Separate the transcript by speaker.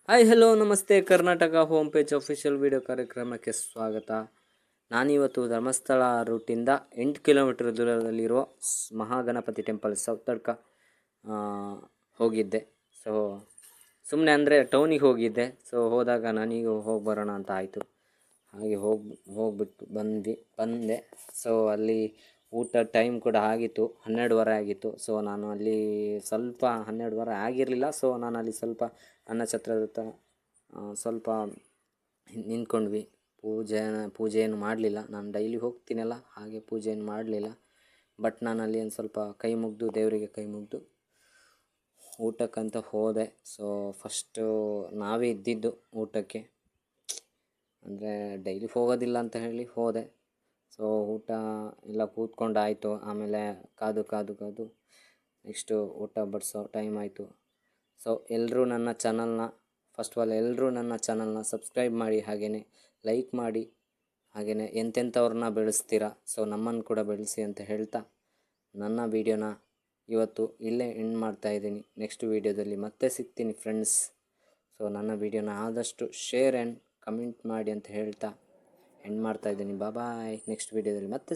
Speaker 1: Hi hello ನಮಸ್ತೆ Karnataka home page official video ಕಾರ್ಯಕ್ರಮಕ್ಕೆ ಸ್ವಾಗತ. ನಾನಿವತ್ತು ಧರ್ಮಸ್ಥಳ ರೂಟಿಂದ 8 ಕಿಲೋಮೀಟರ್ ದೂರದಲ್ಲಿರೋ ಮಹಾಗಣಪತಿ ಟೆಂಪಲ್ ಸೌತಡ್ಕ ಹೋಗಿದ್ದೆ. ಸೊ ಸುಮ್ಮನೆ ಅಂದರೆ ಟೌನಿಗೆ ಹೋಗಿದ್ದೆ. ಸೊ ಹೋದಾಗ ನನಗೂ ಹೋಗಿ ಬರೋಣ ಅಂತ ಆಯಿತು. ಹಾಗೆ ಹೋಗ್ಬಿಟ್ಟು ಬಂದೆ. ಸೊ ಅಲ್ಲಿ ಊಟ ಟೈಮ್ ಕೂಡ ಆಗಿತ್ತು, 12:30 ಆಗಿತ್ತು. ಸೊ ನಾನು ಅಲ್ಲಿ ಸ್ವಲ್ಪ 12:30 ಆಗಿರಲಿಲ್ಲ. ಸೊ ನಾನು ಅಲ್ಲಿ ಸ್ವಲ್ಪ ಅನ್ನಛತ್ರದ ಹತ್ರ ಸ್ವಲ್ಪ ನಿಂತ್ಕೊಂಡ್ವಿ. ಪೂಜೆ ಏನು ಮಾಡಲಿಲ್ಲ. ನಾನು ಡೈಲಿ ಹೋಗ್ತೀನಲ್ಲ, ಹಾಗೆ ಪೂಜೆ ಏನು ಮಾಡಲಿಲ್ಲ. ಬಟ್ ನಾನು ಅಲ್ಲಿ ಒಂದು ಸ್ವಲ್ಪ ದೇವರಿಗೆ ಕೈ ಮುಗಿದು ಊಟಕ್ಕಂತ ಹೋದೆ. ಸೊ ಫಸ್ಟು ನಾವೇ ಇದ್ದಿದ್ದು ಊಟಕ್ಕೆ, ಅಂದರೆ ಡೈಲಿ ಹೋಗೋದಿಲ್ಲ ಅಂತ ಹೇಳಿ ಹೋದೆ. ಸೊ ಊಟ ಎಲ್ಲ ಕೂತ್ಕೊಂಡಾಯಿತು. ಆಮೇಲೆ ಕಾದು ನೆಕ್ಸ್ಟು ಊಟ ಬಡಿಸೋ ಟೈಮ್ ಆಯಿತು. ಸೊ ಎಲ್ಲರೂ ನನ್ನ ಚಾನಲ್ನ ಸಬ್ಸ್ಕ್ರೈಬ್ ಮಾಡಿ, ಹಾಗೆಯೇ ಲೈಕ್ ಮಾಡಿ, ಹಾಗೆಯೇ ಎಂತೆಂಥವ್ರನ್ನ ಬೆಳೆಸ್ತೀರಾ. ಸೊ ನಮ್ಮನ್ನು ಕೂಡ ಬೆಳೆಸಿ ಅಂತ ಹೇಳ್ತಾ ನನ್ನ ವೀಡಿಯೋನ ಇವತ್ತು ಇಲ್ಲೇ ಎಂಡ್ ಮಾಡ್ತಾಯಿದ್ದೀನಿ. ನೆಕ್ಸ್ಟ್ ವೀಡಿಯೋದಲ್ಲಿ ಮತ್ತೆ ಸಿಗ್ತೀನಿ ಫ್ರೆಂಡ್ಸ್. ಸೊ ನನ್ನ ವೀಡಿಯೋನ ಆದಷ್ಟು ಶೇರ್ ಆ್ಯಂಡ್ ಕಮೆಂಟ್ ಮಾಡಿ ಅಂತ ಹೇಳ್ತಾ ಎಂಡ್ ಮಾಡ್ತಾಯಿದ್ದೀನಿ. ಬಾಯ್. ನೆಕ್ಸ್ಟ್ ವೀಡಿಯೋದಲ್ಲಿ ಮತ್ತೆ